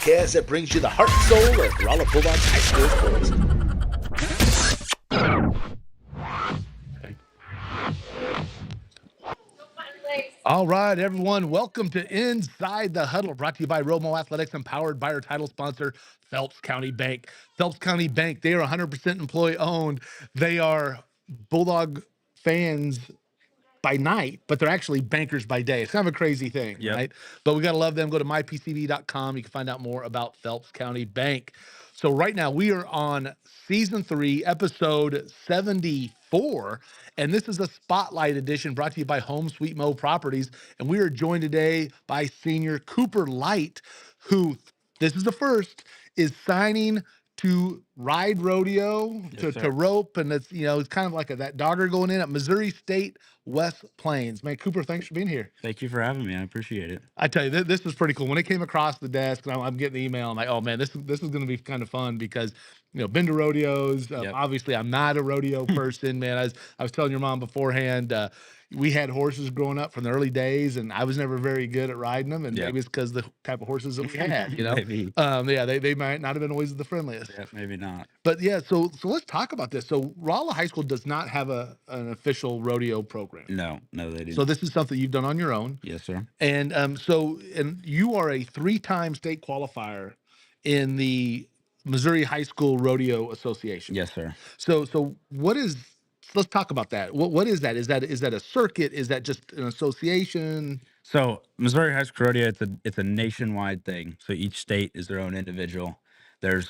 podcast that brings you the heart and soul of Rolla Bulldogs high school sports. All right, everyone. Welcome to Inside the Huddle, brought to you by Romo Athletics and powered by our title sponsor, Phelps County Bank. Phelps County Bank, they are 100% employee owned. They are Bulldog fans by night, but they're actually bankers by day. It's kind of a crazy thing, right? But we got to love them. Go to mypcb.com. You can find out more about Phelps County Bank. So right now we are on season 3, episode 74. And this is a spotlight edition brought to you by Home Sweet Mo Properties. And we are joined today by Senior Cooper Light, who, this is the first, is signing to ride rodeo, to rope, and it's, you know, it's kind of like that dogger going in at Missouri State West Plains. Man, Cooper, thanks for being here. Thank you for having me. I appreciate it. I tell you, this is pretty cool. When it came across the desk, and I'm getting the email, I'm like, oh man, this is going to be kind of fun because, you know, been to rodeos. Obviously, I'm not a rodeo person, man. I was telling your mom beforehand, we had horses growing up from the early days, and I was never very good at riding them, and maybe it's because the type of horses that we had, you know. Maybe. They might not have been always the friendliest. Yeah, maybe not. But yeah, so let's talk about this. So Rolla High School does not have an official rodeo program. No, they didn't. So this is something you've done on your own. Yes, sir. And and you are a 3-time state qualifier in the Missouri High School Rodeo Association. Yes, sir. So what is? Let's talk about that. What is that? Is that a circuit? Is that just an association? So Missouri High School Rodeo, it's a nationwide thing. So each state is their own individual. There's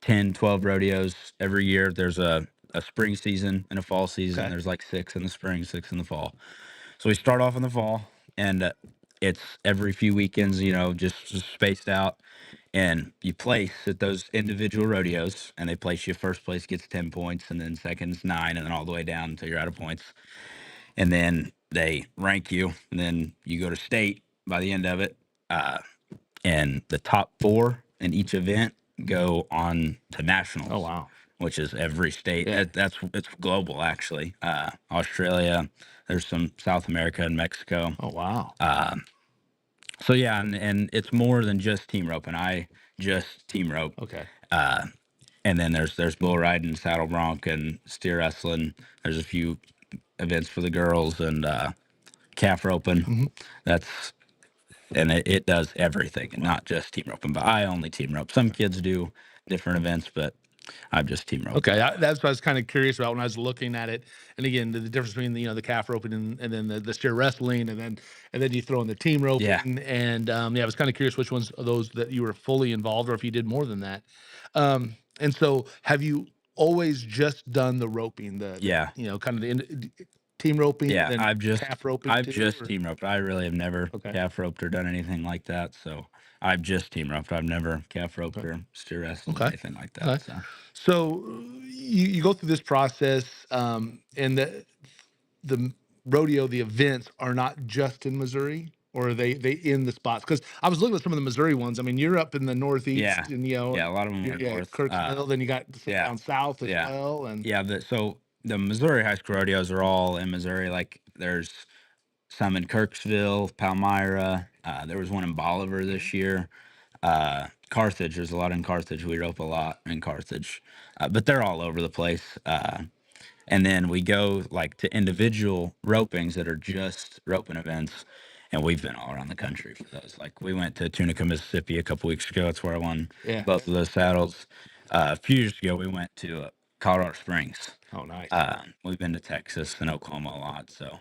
10, 12 rodeos every year. There's a spring season and a fall season. Okay. There's like 6 in the spring, 6 in the fall. So we start off in the fall, and it's every few weekends, you know, just spaced out. And you place at those individual rodeos, and they place you. First place gets 10 points, and then second's 9, and then all the way down until you're out of points. And then they rank you, and then you go to state by the end of it. And the top 4 in each event go on to nationals. Oh wow! Which is every state. Yeah. It's global, actually. Australia, there's some South America and Mexico. Oh wow! So yeah, and it's more than just team roping. I just team rope. Okay. And then there's bull riding, saddle bronc, and steer wrestling. There's a few events for the girls and calf roping. And it does everything, and not just team roping. But I only team rope. Some kids do different events, but I'm just team rope. Okay, that's what I was kind of curious about when I was looking at it. And again, the difference between the calf roping and then the steer wrestling, and then you throw in the team roping. Yeah. And I was kind of curious which ones of those that you were fully involved, or if you did more than that. And so, have you always just done the roping? Kind of the team roping. Yeah, and I've just calf roping. I've just team roped. I really have never Okay. calf roped or done anything like that. So I've just team roped. I've never calf roped or steer wrestled or anything like that. Okay. So you go through this process, and the rodeo, the events are not just in Missouri, or are they in the spots? Because I was looking at some of the Missouri ones. I mean, you're up in the Northeast, Yeah. and Yeah, a lot of them are north. Kirksville. Then you got down south as well, and So the Missouri High School rodeos are all in Missouri. Like there's some in Kirksville, Palmyra. There was one in Bolivar this year. Carthage, there's a lot in Carthage. We rope a lot in Carthage, but they're all over the place. And then we go like to individual ropings that are just roping events, and we've been all around the country for those. Like we went to Tunica, Mississippi a couple weeks ago. That's where I won both of those saddles. A few years ago, we went to Colorado Springs. Oh, nice. We've been to Texas and Oklahoma a lot. So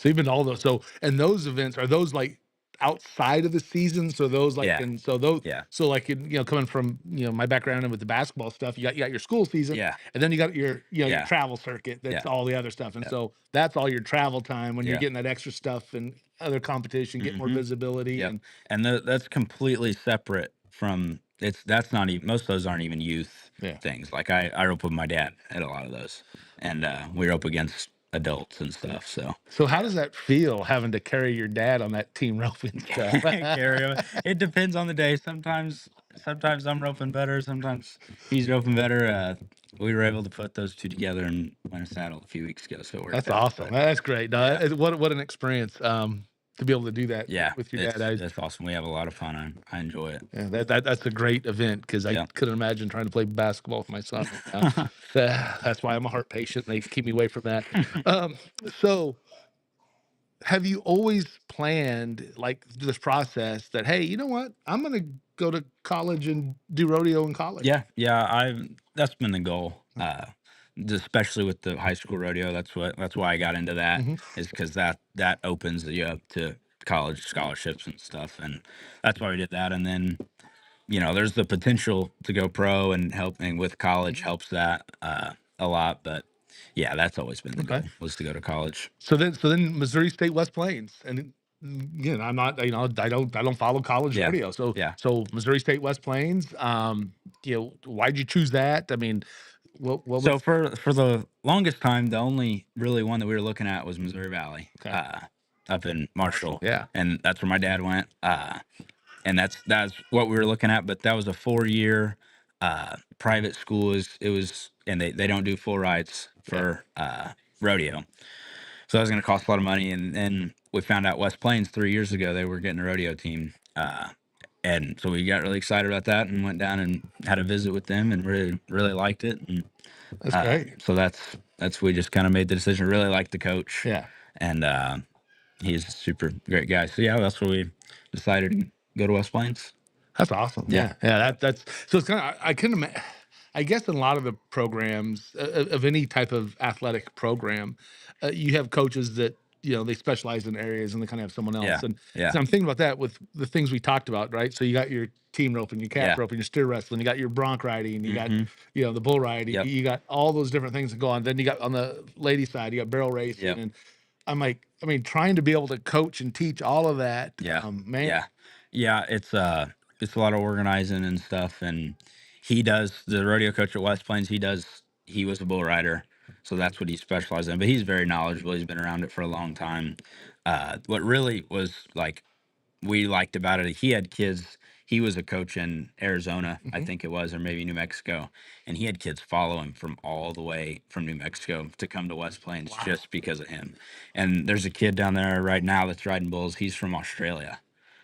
you've been to all those. So, and those events, are those like outside of the season? So those like, so like, coming from, my background and with the basketball stuff, you got your school season, and then you got your, your travel circuit. That's all the other stuff. And so that's all your travel time when you're getting that extra stuff and other competition, get more visibility. And that's completely separate from that's not even, most of those aren't even youth things. Like I rope with my dad at a lot of those, and we rope against adults and stuff. So how does that feel, having to carry your dad on that team roping stuff? Carry him. It depends on the day. Sometimes I'm roping better. Sometimes he's roping better. We were able to put those two together and win a saddle a few weeks ago. So that's awesome. That's great. No, what an experience. to be able to do that Yeah, with your dad. I it's awesome. We have a lot of fun. I enjoy it. Yeah, that's a great event because I Yeah. couldn't imagine trying to play basketball with my son right now. That's why I'm a heart patient. They keep me away from that. Um, so have you always planned like this process that, hey, you know what? I'm going to go to college and do rodeo in college. Yeah, yeah, I've that's been the goal, especially with the high school rodeo. That's why I got into that, Hmm. is because that opens you up to college scholarships and stuff, and that's why we did that. And then there's the potential to go pro, and helping with college Hmm. helps that a lot. But yeah, that's always been the Okay. goal, was to go to college. So then Missouri State West Plains, and again, I'm not, I don't follow college Yeah, rodeo. So yeah. so Missouri State West Plains, why'd you choose that? I mean, what So was for the longest time, the only really one that we were looking at was Missouri Valley, okay? up in Marshall, Marshall, yeah, and that's where my dad went. And that's what we were looking at. But that was a 4 year private school. And they don't do full rides yeah, for rodeo, so that was going to cost a lot of money. And then we found out West Plains 3 years ago they were getting a rodeo team. And so we got really excited about that and went down and had a visit with them and really really liked it. And that's great. so that's we just kind of made the decision. Really liked the coach, Yeah, and he's a super great guy. So yeah, that's where we decided to go to West Plains. that's awesome. Yeah, Yeah, yeah. That's so it's kind of I couldn't imagine. I guess in a lot of the programs of any type of athletic program, you have coaches that they specialize in areas and they kind of have someone else. yeah, And yeah, so I'm thinking about that with the things we talked about, right? So you got your team roping, your cap yeah. roping, your steer wrestling, you got your bronc riding, you got Mhm. the bull riding, Yep. you got all those different things that go on. Then you got on the lady side, you got barrel racing, Yep. and I'm like, I mean, trying to be able to coach and teach all of that, Yeah. man. Yeah. Yeah. It's a lot of organizing and stuff. And he does the rodeo coach at West Plains. He was a bull rider. So that's what he specializes in. But he's very knowledgeable. He's been around it for a long time. What really was like we liked about it, he had kids. He was a coach in Arizona, I Hmm. think it was, or maybe New Mexico, and he had kids follow him from all the way from New Mexico to come to West Plains Wow, just because of him. And there's a kid down there right now that's riding bulls. He's from Australia,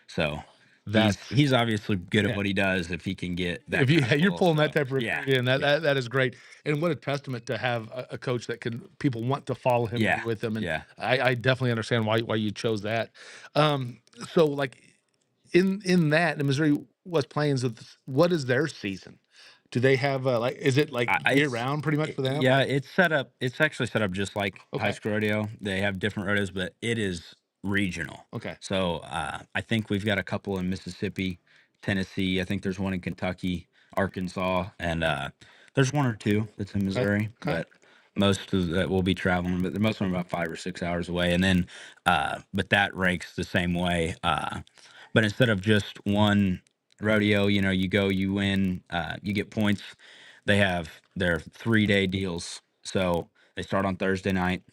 so that's he's obviously good at yeah. what he does if he can get that If you kind of you're bull. pulling that So type of yeah, recruit in, that yeah, that is great, and what a testament to have a coach that can people want to follow him and be yeah, with him, and yeah. I definitely understand why you chose that. Um, so, like, in that, in Missouri West Plains, what is their season? Do they have, like is it, like, year It's round pretty much for them? yeah, Like it's set up. It's actually set up just like high okay, school rodeo. They have different rodeos, but it is regional. okay, So I think we've got a couple in Mississippi, Tennessee. I think there's one in Kentucky, Arkansas, and there's one or two that's in okay, Missouri. okay. But most of that will be traveling. But most of them are about 5 or 6 hours away. And then, but that ranks the same way. But instead of just one rodeo, you go, you win, you get points. They have their 3 day deals. So they start on Thursday night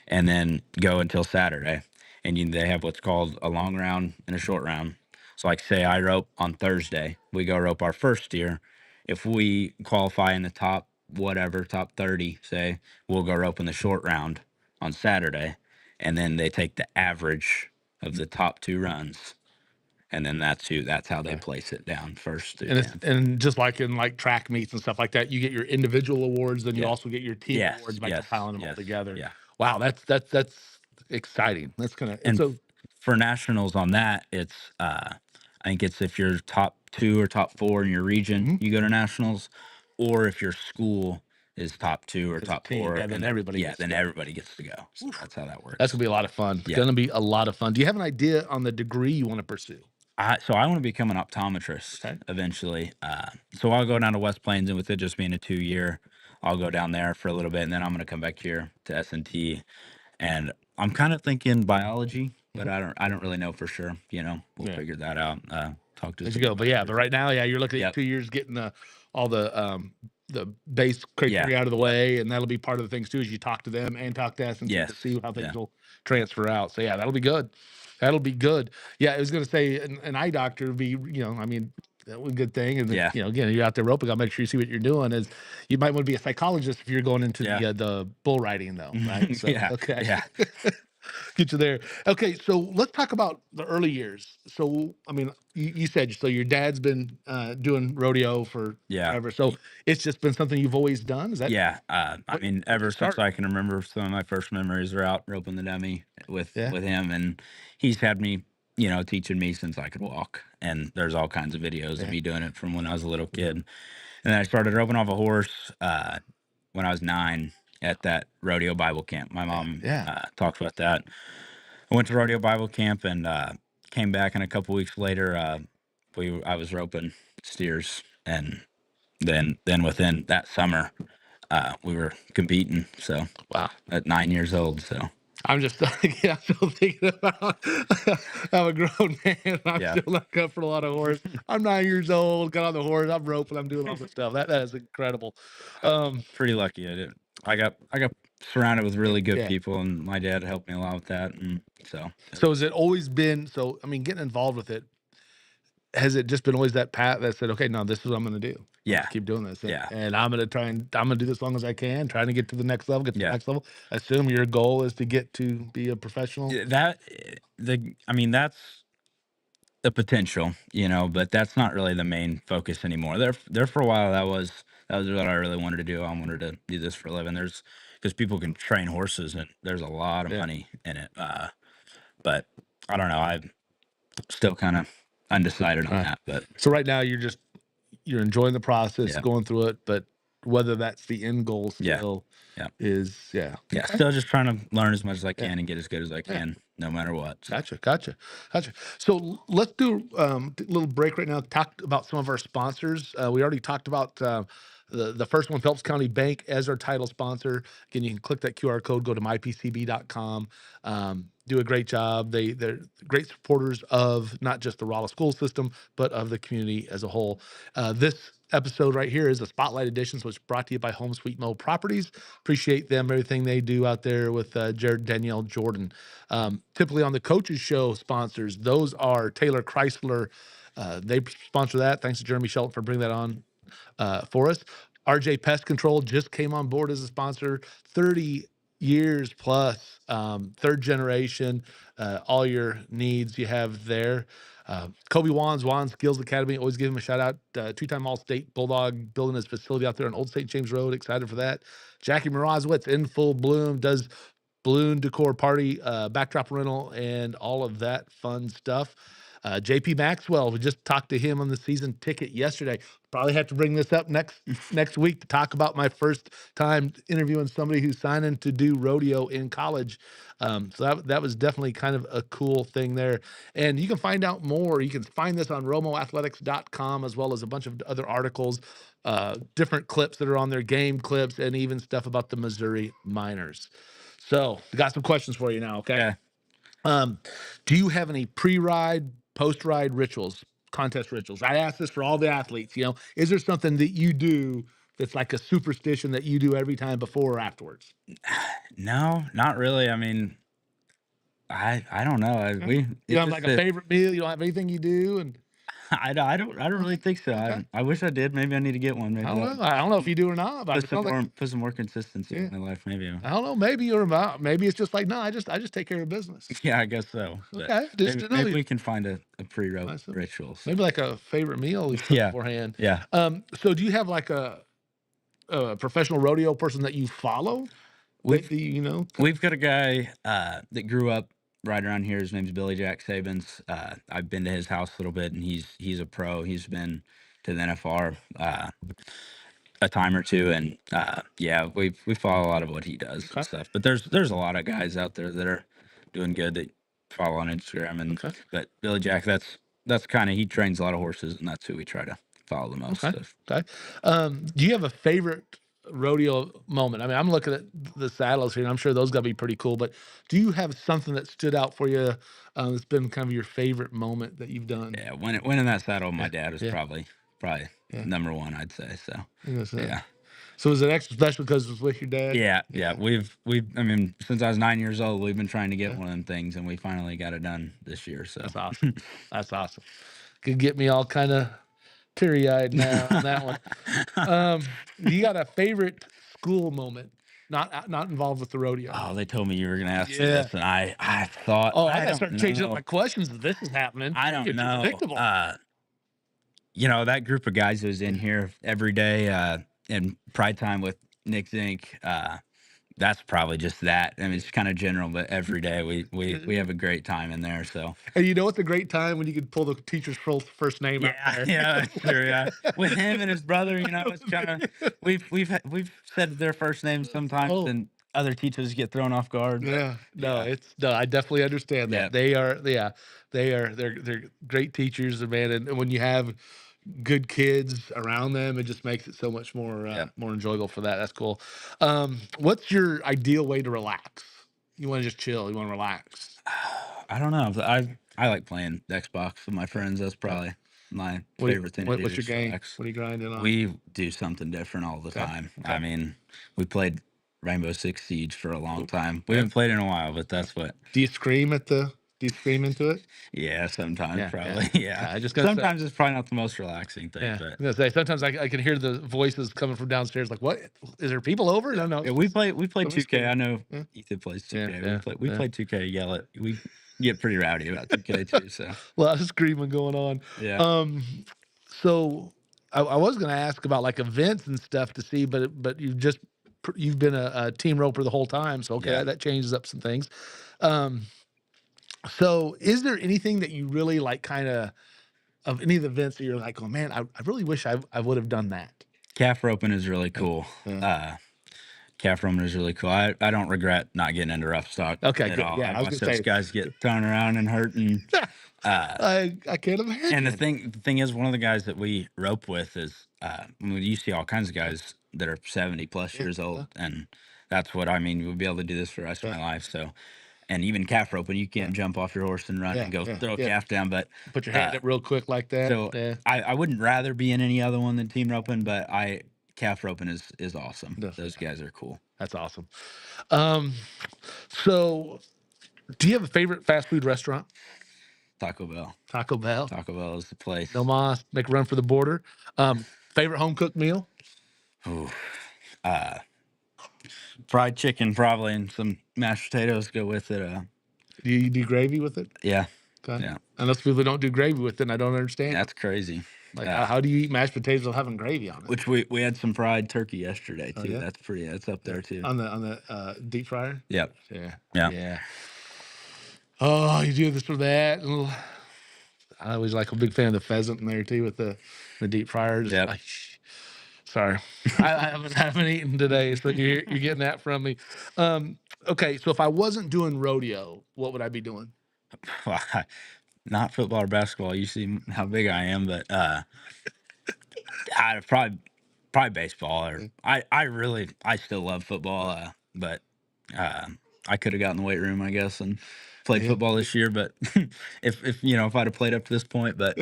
and then go until Saturday. And they have what's called a long round and a short round. So, like, say I rope on Thursday, we go rope our first steer. If we qualify in the top, whatever, top 30, say, we'll go rope in the short round on Saturday. And then they take the average of the top two runs. And then that's how they Okay. place it down first through And it's 10th. and just like in, like, track meets and stuff like that, you get your individual awards, then you Yeah. also get your team Yes, awards by yes, compiling them all yes, together. yeah. Wow, that's exciting. That's kinda and And so for nationals on that, it's I think it's if you're top 2 or top 4 in your region, mhm, you go to nationals, or if your school is top 2 or as a top team, 4, yeah, then and everybody yeah, gets to then go. everybody gets to go. So that's how that That's works. gonna be a lot of fun. It's Yeah. gonna be a lot of fun. Do you have an idea on the degree you wanna pursue? So I want to become an optometrist Okay. eventually. So I'll go down to West Plains, and with it just being a 2 year, I'll go down there for a little bit, and then I'm going to come back here to S&T. And I'm kind of thinking biology, but Mhm. I don't really know for sure. We'll Yeah. figure that out. Talk to As you some go, but yeah, but advisors. right now, yeah, you're looking at Yep. 2 years getting all the base Yeah. criteria out of the Yep. way, and that'll be part of the things too, as you talk to them and talk to S&T to Yes. see how things Yeah. will transfer out. So yeah, that'll be good. That'll be good. Yeah, I was gonna say an eye doctor would be, I mean, that was a good thing. And then, Yeah. again, you're out there roping, gotta make sure you see what you're doing. Is you might want to be a psychologist if you're going into Yeah. the bull riding though, right? So Yeah. okay. Yeah. Get you there. Okay, so let's talk about the early years. So, I mean, you said so your dad's been doing rodeo for Yeah. forever. So it's just been something you've always done. Is that Yeah, I what? mean, Where'd you ever since start? I can remember, some of my first memories are out roping the dummy Yeah, with him, and he's had me, teaching me since I could walk. And there's all kinds of videos of yeah, me doing it from when I was a little kid. And then I started roping off a horse when I was 9 at that rodeo Bible camp. My yeah, mom yeah. talks about that. I went to rodeo Bible camp and came back, and a couple weeks later, I was roping steers, and then within that summer, we were competing. So Wow. at 9 years old. So I'm just yeah, I'm still thinking about I'm a grown man. I'm yeah, still not up for a lot of horse. I'm 9 years old, got on the horse, I'm roping, I'm doing all this stuff. That is incredible. Um, pretty lucky. I got surrounded with yeah, really good yeah. people, and my dad helped me a lot with that. And so So has it always been so I mean, getting involved with it, has it just been always that path that said, okay, no, this is what I'm gonna do. I'm yeah, gonna keep doing this yeah, and I'm gonna do this as long as I can, trying to get to the next level, get to the yeah. next level. I assume your goal is to get to be a professional. That I mean, that's the potential, but that's not really the main focus anymore. There for a while, that was what I really wanted to do. I wanted to do this for a living. There's because people can train horses, and there's a lot of Yeah. money in it. But I don't know. I'm still kind of undecided on All right. that. But So right now you're enjoying the process, yeah, going through it, but whether that's the end goal yeah, still yeah, is yeah. yeah. Okay. Still just trying to learn as much as I Yeah. can and get as good as I Yeah. can, no matter what. So Gotcha. So let's do a little break right now. Talk about some of our sponsors. We already talked about the first one, Phelps County Bank, as our title sponsor. Again, you can click that QR code, go to mypcb.com. Do a great job. They're great supporters of not just the Rolla school system, but of the community as a whole. This episode right here is a spotlight edition, so it's brought to you by Home Sweet Mo Properties. Appreciate them, everything they do out there with Jared, Danielle, Jordan. Typically on the coaches show sponsors, those are Taylor Chrysler. They sponsor that. Thanks to Jeremy Shelton for bringing that on for us. RJ Pest Control just came on board as a sponsor, 30 years plus, third generation, all your needs you have there. Kobe Wands Skills Academy, always give him a shout out. Two-time All-State Bulldog, building his facility out there on Old St. James Road. Excited for that. Jackie Mrazowitz in full bloom, does balloon decor party, backdrop rental, and all of that fun stuff. JP Maxwell, we just talked to him on the season ticket yesterday. Probably have to bring this up next week to talk about my first time interviewing somebody who's signing to do rodeo in college. So that was definitely kind of a cool thing there. And you can find out more. You can find this on romoathletics.com as well as a bunch of other articles, different clips that are on there, game clips, and even stuff about the Missouri Miners. So, we got some questions for you now, okay? yeah, Um, do you have any pre-ride, post-ride rituals, contest rituals? I ask this for all the athletes, is there something that you do that's like a superstition that you do every time before or afterwards? no, not really. I mean, I don't know. Okay. We You it's don't have just like a that favorite meal? You don't have anything you do? And I don't really okay, think so. okay. I wish I did. Maybe I need to get one. I Maybe don't that know. I don't know if you do or not, but it sounds like put some more consistency yeah. in my life. Maybe. I don't know. Maybe you're about. Maybe it's just like no. I just take care of business. Yeah, I guess so. But Okay, just maybe to know maybe you. we can find a pre-rope I see. ritual. So Maybe like a favorite meal you cook yeah, beforehand. yeah. So do you have like a professional rodeo person that you follow We've kind we've got a guy that grew up right around here. His name's Billy Jack Sabins. I've been to his house a little bit, and he's a pro. He's been to the NFR a time or two, and yeah, we follow a lot of what he does and okay, stuff. But there's a lot of guys out there that are doing good that follow on Instagram, and okay, but Billy Jack, that's kind of he trains a lot of horses, and that's who we try to follow the most okay, of. okay. Do you have a favorite rodeo moment? I mean, I'm looking at the saddles here, and I'm sure those got to be pretty cool. But do you have something that stood out for you? That's been kind of your favorite moment that you've done? Yeah, winning that saddle, my Yeah, dad was yeah, probably yeah. number one, I'd say. So I guess, yeah. so is it extra special because it was with your dad? Yeah, yeah. Yeah, We've I mean, since I was 9 years old, we've been trying to get yeah. one of them things, and we finally got it done this year. So That's awesome. That's awesome. Could get me all kind of teary eyed now on that one. You got a favorite school moment? Not involved with the rodeo. Oh, they told me you were gonna ask me Yeah. this, and I thought Oh, I I gotta don't start changing up know. my questions if this is happening. I It's don't getting too know. predictable. That group of guys who's in here every day, in Pride Time with Nick Zink, that's probably just that. I mean, it's kind of general, but every day we have a great time in there. So And you know it's a great time when you can pull the teacher's first name out yeah, there. yeah, that's true. Yeah, with him and his brother, it's kind of we've said their first names sometimes, Oh, and other teachers get thrown off guard. But yeah. No, yeah, no, I definitely understand yeah, that. They are, yeah, they're great teachers, man. And when you have good kids around them, it just makes it so much more yeah. more enjoyable for that. That's cool. What's your ideal way to relax? You want to just chill, you want to relax. I don't know. I like playing Xbox with my friends. That's Uh, probably my favorite thing to do what's to your just game? relax. What are you grinding on? We do something different all the Okay. time. I Okay. mean, we played Rainbow Six Siege for a long Cool. time. We Yeah. haven't played in a while, but Yeah. that's what. Do you scream do you scream into it? Yeah, sometimes Yeah, yeah. probably. Okay, Yeah, I just gotta say, sometimes it's probably not the most relaxing thing, yeah, but I'm gonna say sometimes I can hear the voices coming from downstairs. Like, what is there people over? yeah, No, no, yeah. it's We just play we play somebody 2K. I screaming. know Yeah, Ethan plays yeah, 2K. yeah, We yeah. play 2K. Yell at we get pretty rowdy about 2K too. So A lot of screaming going on. yeah, Um, so I was gonna ask about like events and stuff to see, but you've been a team roper the whole time, so okay, yeah. that changes up some things. Um, so is there anything that you really like, kind of any of the events that you're like, oh man, I really wish I would have done that. Calf roping is really Yeah, cool. yeah. Calf roaming is really cool. I don't regret not getting into rough stock Okay, at good. all. Yeah, I I was watched gonna those say, guys get thrown around and hurt, and uh, I can't and the imagine. thing is, one of the guys that we rope with is, I mean, you see all kinds of guys that are 70 plus Yeah, years yeah, old, and that's what I mean. We'll be able to do this for the rest of yeah, my life. So, and even calf roping, you yeah, can't jump off your horse and run yeah, and go yeah, throw a yeah. calf down. But Put your hand uh, up real quick like that. so Yeah, I wouldn't rather be in any other one than team roping, but calf roping is awesome. no, Those guys are cool. that's awesome. Um, so do you have a favorite fast food restaurant? Taco Bell. Taco Bell, Taco Bell is the place. No Mas, make a run for the border. Favorite home cooked meal? Ooh. Uh, Fried chicken probably and some mashed potatoes go with it. Do you do gravy with it? Yeah, Okay. yeah, I know some people don't do gravy with it, and I don't understand. that's crazy. Like, Uh, how do you eat mashed potatoes without having gravy on it? which we had some fried turkey yesterday Oh too. yeah, That's up yeah. there too. On the deep fryer. Yep. Yeah, Yeah. yeah. Oh, you do this or that. Ugh. I always like a big fan of the pheasant in there too with the deep fryer. Just Yep. like, sorry, I haven't eaten today, so you're getting that from me. Um, okay, so if I wasn't doing rodeo, what would I be doing? Well, not football or basketball. You see how big I am, but I'd probably baseball. Or I still love football, but uh, I could have gotten in the weight room, I guess, and played Yeah. football this year. But if I'd have played up to this point, but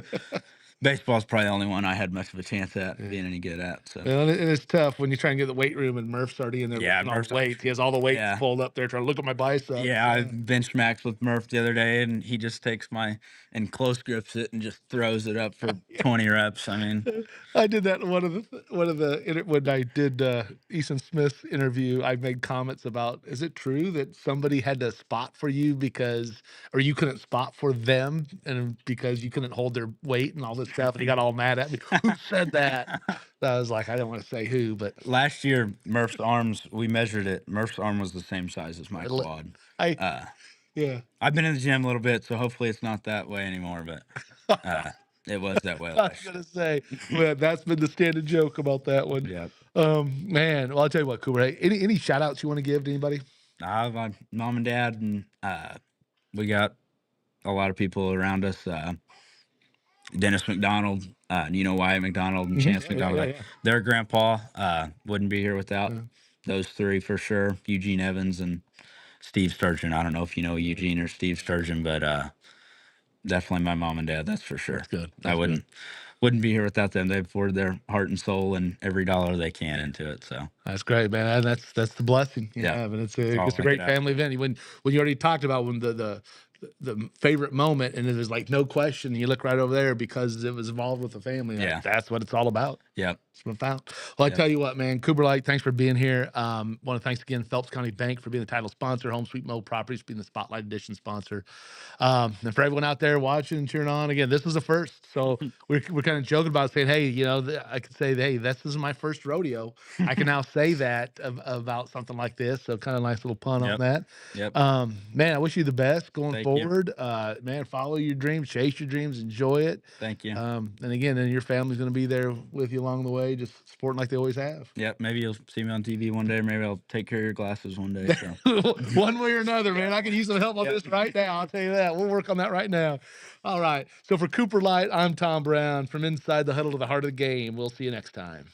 baseball's probably the only one I had much of a chance at Yeah. being any good at. So Well, and it's tough when you try and get the weight room and Murph's already in there yeah, lifting all Murph's the weights. He has all the weights yeah. pulled up there trying to look at my biceps. Yeah, I bench maxed with Murph the other day, and he just takes and close grips it and just throws it up for 20 reps. I mean, I did that in when I did Eason Smith's interview. I made comments about, is it true that somebody had to spot for you or you couldn't spot for them, and because you couldn't hold their weight and all this stuff, and he got all mad at me. Who said that? I was like, I don't want to say who, but last year Murph's arms, we measured it. Murph's arm was the same size as my quad. I Uh, yeah. I've been in the gym a little bit, so hopefully it's not that way anymore. But it was that way I was last year. gonna say, well, that's been the standard joke about that one. Yeah, Man, well, I'll tell you what, Cooper. Hey, any shout outs you want to give to anybody? I have my mom and dad, and we got a lot of people around us. Dennis McDonald, Wyatt McDonald and Chance Yeah, yeah, McDonald. yeah. Their grandpa wouldn't be here without Yeah. those three for sure. Eugene Evans and Steve Sturgeon. I don't know if you know Eugene or Steve Sturgeon, but definitely my mom and dad. That's for sure. That's good. I That's good. wouldn't be here without them. They've poured their heart and soul and every dollar they can into it. So That's great, man. And that's the blessing you yeah, have, and it's that's all a I great could ask. family event. When you already talked about when the favorite moment, and it was like no question, you look right over there because it was involved with the family. Yeah. That's what it's all about. Yep. That's what I found. Well, I Yep. tell you what, man, Cooper Light, thanks for being here. Want to thanks again Phelps County Bank for being the title sponsor, Home Sweet Mo Properties being the Spotlight Edition sponsor. And for everyone out there watching and cheering on, again, this was the first. So we're kind of joking about saying, hey, I could say, hey, this is my first rodeo. I can now say that about something like this. So kind of nice little pun on Yep. that. Yep. Man, I wish you the best going Thank you. forward. Man, follow your dreams, chase your dreams, enjoy it. Thank you. And again, then your family's going to be there with you along the way, just supporting like they always have. Yep. Maybe you'll see me on TV one day, or maybe I'll take care of your glasses one day. So One way or another, man. yeah. I can use some help on Yep. this right now. I'll tell you that. We'll work on that right now. All right. So for Cooper Light, I'm Tom Brown from Inside the Huddle to the Heart of the Game. We'll see you next time.